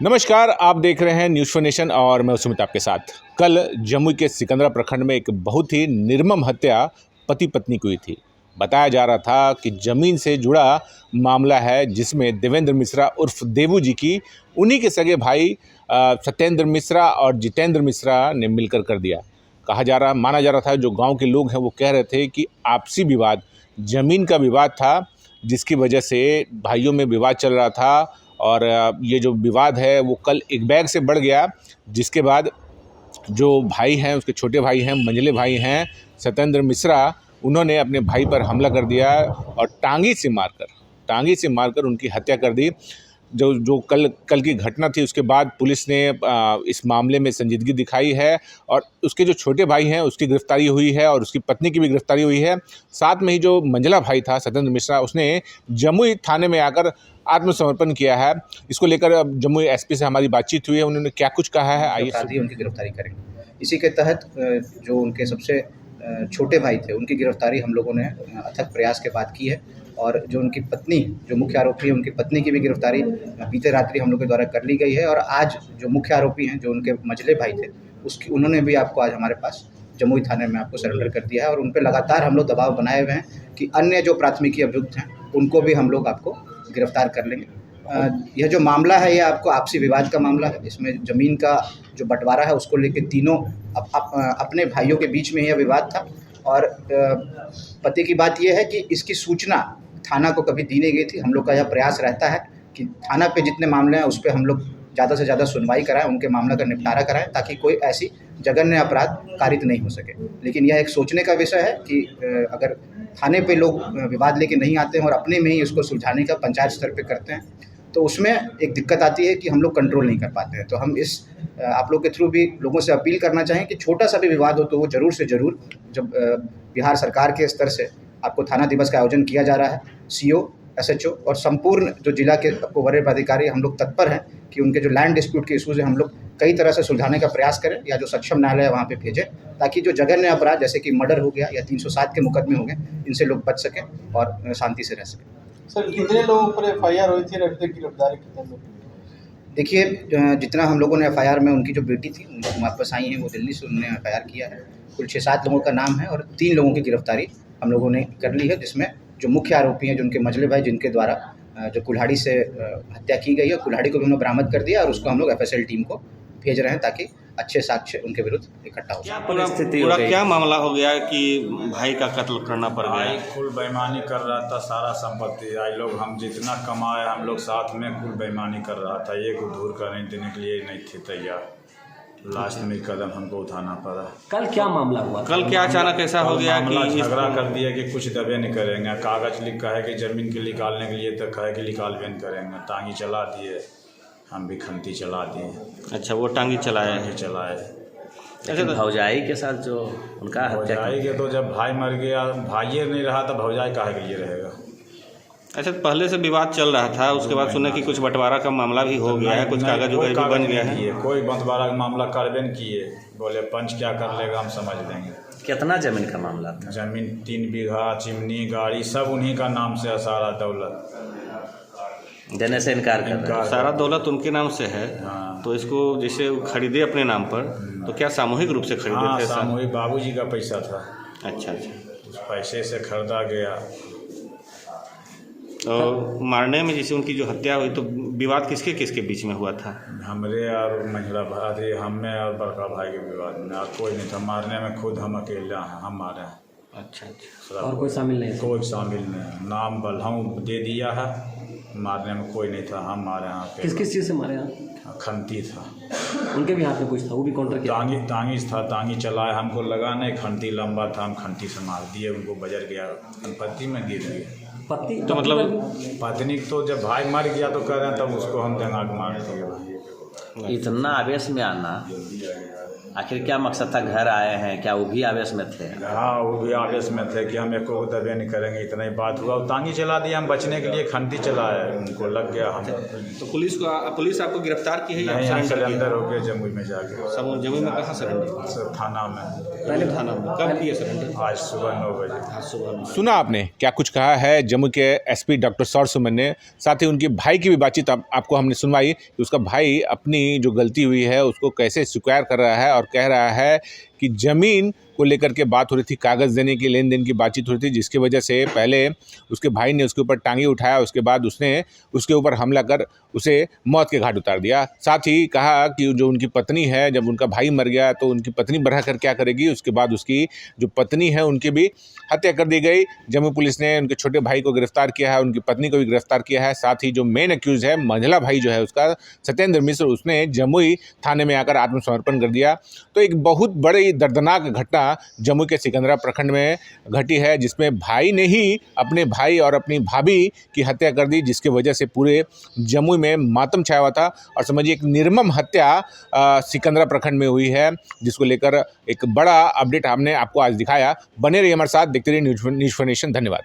नमस्कार, आप देख रहे हैं न्यूज़ फॉर नेशन और मैं सुमित आपके साथ। कल जमुई के सिकंदरा प्रखंड में एक बहुत ही निर्मम हत्या पति पत्नी की हुई थी। बताया जा रहा था कि ज़मीन से जुड़ा मामला है जिसमें देवेंद्र मिश्रा उर्फ देवू जी की उन्हीं के सगे भाई सत्येंद्र मिश्रा और जितेंद्र मिश्रा ने मिलकर कर दिया। माना जा रहा था, जो गाँव के लोग हैं वो कह रहे थे कि आपसी विवाद, ज़मीन का विवाद था, जिसकी वजह से भाइयों में विवाद चल रहा था। और ये जो विवाद है वो कल एक बैग से बढ़ गया, जिसके बाद जो भाई हैं, उसके छोटे भाई हैं, मंझले भाई हैं सत्येंद्र मिश्रा, उन्होंने अपने भाई पर हमला कर दिया और टांगी से मारकर उनकी हत्या कर दी। जो कल की घटना थी, उसके बाद पुलिस ने इस मामले में संजीदगी दिखाई है और उसके जो छोटे भाई हैं उसकी गिरफ्तारी हुई है और उसकी पत्नी की भी गिरफ्तारी हुई है। साथ में ही जो मंझला भाई था सत्येंद्र मिश्रा, उसने जमुई थाने में आकर आत्मसमर्पण किया है। इसको लेकर अब जमुई एसपी से हमारी बातचीत हुई है, उन्होंने क्या कुछ कहा है आइए उनकी गिरफ्तारी करेंगे। इसी के तहत जो उनके सबसे छोटे भाई थे उनकी गिरफ्तारी हम लोगों ने अथक प्रयास के बाद की है और जो उनकी पत्नी, जो मुख्य आरोपी है, उनकी पत्नी की भी गिरफ्तारी बीते रात्रि हम लोग के द्वारा कर ली गई है। और आज जो मुख्य आरोपी हैं, जो उनके मझले भाई थे, उन्होंने भी आपको आज हमारे पास जमुई थाने में आपको सरेंडर कर दिया है। और उन पर लगातार हम लोग दबाव बनाए हुए हैं कि अन्य जो प्राथमिकी अभियुक्त हैं उनको भी हम लोग आपको गिरफ्तार कर लेंगे। यह जो मामला है, यह आपको आपसी विवाद का मामला है। इसमें ज़मीन का जो बंटवारा है उसको लेके तीनों अपने भाइयों के बीच में यह विवाद था। और पते की बात यह है कि इसकी सूचना थाना को कभी दी नहीं गई थी। हम लोग का यह प्रयास रहता है कि थाना पे जितने मामले हैं उस पर हम लोग ज़्यादा से ज़्यादा सुनवाई कराएं, उनके मामला का निपटारा कराएं, ताकि कोई ऐसी जघन्य अपराध कारित नहीं हो सके। लेकिन यह एक सोचने का विषय है कि अगर थाने पे लोग विवाद लेके नहीं आते हैं और अपने में ही इसको सुलझाने का पंचायत स्तर पे करते हैं, तो उसमें एक दिक्कत आती है कि हम लोग कंट्रोल नहीं कर पाते हैं। तो हम इस आप लोग के थ्रू भी लोगों से अपील करना चाहें कि छोटा सा भी विवाद हो तो वो ज़रूर से ज़रूर, जब बिहार सरकार के स्तर से आपको थाना दिवस का आयोजन किया जा रहा है, सीओ, एसएचओ और संपूर्ण जो जिला के आपको वरीय पदाधिकारी, हम लोग तत्पर हैं कि उनके जो लैंड डिस्प्यूट के इशूज़ हैं हम लोग कई तरह से सुलझाने का प्रयास करें, या जो सक्षम न्यायालय है वहाँ पे भेजें, ताकि जो जघन्य अपराध जैसे कि मर्डर हो गया या 307 के मुकदमे हो गए, इनसे लोग बच सकें और शांति से रह सकें। सर, कितने लोगों पर एफआईआर हुई थी? अभी तक गिरफ्तारी कितने लोग? देखिए, जितना हम लोगों ने एफआईआर में, उनकी जो बेटी थी उनको वापस आई हैं, वो दिल्ली से उन्होंने एफआईआर किया है। कुल 6-7 लोगों का नाम है और 3 लोगों की गिरफ्तारी हम लोगों ने कर ली है, जिसमें जो मुख्य आरोपी हैं, जो उनके मझले भाई, जिनके द्वारा जो कुल्हाड़ी से हत्या की गई है, कुल्हाड़ी को भी उन्होंने बरामद कर दिया और उसको हम लोग एफएसएल टीम को भेज रहे हैं ताकि अच्छे साक्ष्य उनके विरुद्ध इकट्ठा हो क्या परिस्थिति पूरा क्या मामला हो गया कि भाई का कत्ल करना पड़ गया? भाई कुल बेईमानी कर रहा था, सारा संपत्ति आई लोग, हम जितना कमाए हम लोग साथ में कुल बेईमानी कर रहा था। ये को दूर करने देने के लिए नहीं थे तैयार। लास्ट में कदम हमको उठाना पड़ा। कल क्या मामला हुआ? कल क्या अचानक ऐसा हो गया कि झगड़ा कर दिया कि कुछ दबे नहीं करेंगे, कागज लिखा है कि ज़मीन के निकालने के लिए तक है कि निकालबे नहीं करेंगे। टांगी चला दिए, हम भी खंती चला दिए। अच्छा, वो टांगी चलाए? लेकिन भौजाई के साथ जो उनका भौजाई के, तो जब भाई मर गया, भाई नहीं रहा तो भौजाई काहे के लिए रहेगा। अच्छा, पहले से विवाद चल रहा था, उसके बाद सुने कि कुछ बंटवारा का मामला भी हो गया है, कुछ कागज वगैरह भी बन गया है। कोई बंटवारा का मामला करबे नहीं किए, बोले पंच क्या कर लेगा हम समझ लेंगे। कितना जमीन का मामला था? जमीन 3 बीघा, चिमनी, गाड़ी सब उन्हीं का नाम से है, सारा दौलत देने से इनकार कर रहा है। सारा दौलत उनके नाम से है। हाँ। तो इसको जैसे खरीदे अपने नाम पर, तो क्या सामूहिक रूप से खरीदे? हाँ, थे? सामूहिक बाबूजी का पैसा था। अच्छा। उस पैसे से खरीदा गया। और मारने में जैसे उनकी जो हत्या हुई, तो विवाद किसके किसके बीच में हुआ था? हमरे और महिला भाई, हमें और बड़का भाई के विवाद में, और कोई नहीं था। मारने में खुद हम अकेला हैं, हम मारे हैं। अच्छा। और कोई शामिल नहीं? कोई शामिल नहीं। नाम बल्हाऊ दे दिया है, मारने में कोई नहीं था, हम मारे हैं। किस किस चीज़ से मारे हैं? खंती था। उनके भी हाथ में कुछ था, वो भी काउंटर किया? तांगी था, तांगी चलाए, हमको लगा नहीं, खंती लंबा था, हम खंती से मार दिए, उनको बजर गया, पत्ती में गिर गए। पत्नी तो मतलब पत्नी तो जब भाई मर गया तो कह रहे हैं, तब उसको हम दिमाग मार दिए। इतना आवेश में आना आखिर क्या मकसद था, घर आए हैं, क्या वो भी आवेश में थे? हाँ, वो भी आवेश में थे कि हम एको को दबे नहीं करेंगे, इतना ही बात हुआ। तांगी चला दिया, हम बचने के लिए खंती चलाए, उनको लग गया। हम तो पुलिस आपको गिरफ्तार की है या नहीं, हम सरेंडर किया? सरेंडर हो गए जमुई में जाके। जमुई में कहाँ सरेंडर? थाना में। पहले थाना में कब किए सरेंडर? आज सुबह 9 बजे। आज सुबह में। सुना आपने क्या कुछ कहा है जम्मू के एसपी डॉक्टर सौर सुमन ने। साथ ही उनके भाई की भी बातचीत आपको हमने सुनवाई कि उसका भाई अपनी जो गलती हुई है उसको कैसे स्वीकार कर रहा है और कह रहा है कि ज़मीन को लेकर के बात हो रही थी, कागज़ देने की, लेन देन की बातचीत हो रही थी, जिसकी वजह से पहले उसके भाई ने उसके ऊपर टांगी उठाया, उसके बाद उसने उसके ऊपर हमला कर उसे मौत के घाट उतार दिया। साथ ही कहा कि जो उनकी पत्नी है, जब उनका भाई मर गया तो उनकी पत्नी बढ़ा कर क्या करेगी, उसके बाद उसकी जो पत्नी है उनकी भी हत्या कर दी गई। जम्मू पुलिस ने उनके छोटे भाई को गिरफ्तार किया है, उनकी पत्नी को भी गिरफ्तार किया है। साथ ही जो मेन एक्यूज है, मंझला भाई जो है उसका, सत्येंद्र मिश्र, उसने जमुई थाने में आकर आत्मसमर्पण कर दिया। तो एक बहुत बड़ी दर्दनाक घटना जम्मू के सिकंदरा प्रखंड में घटी है, जिसमें भाई ने ही अपने भाई और अपनी भाभी की हत्या कर दी, जिसकी वजह से पूरे जम्मू में मातम छाया हुआ था। और समझिए एक निर्मम हत्या सिकंदरा प्रखंड में हुई है, जिसको लेकर एक बड़ा अपडेट हमने आपको आज दिखाया। बने रहिए हमारे साथ, देखते रहिए न्यूज़4नेशन। धन्यवाद।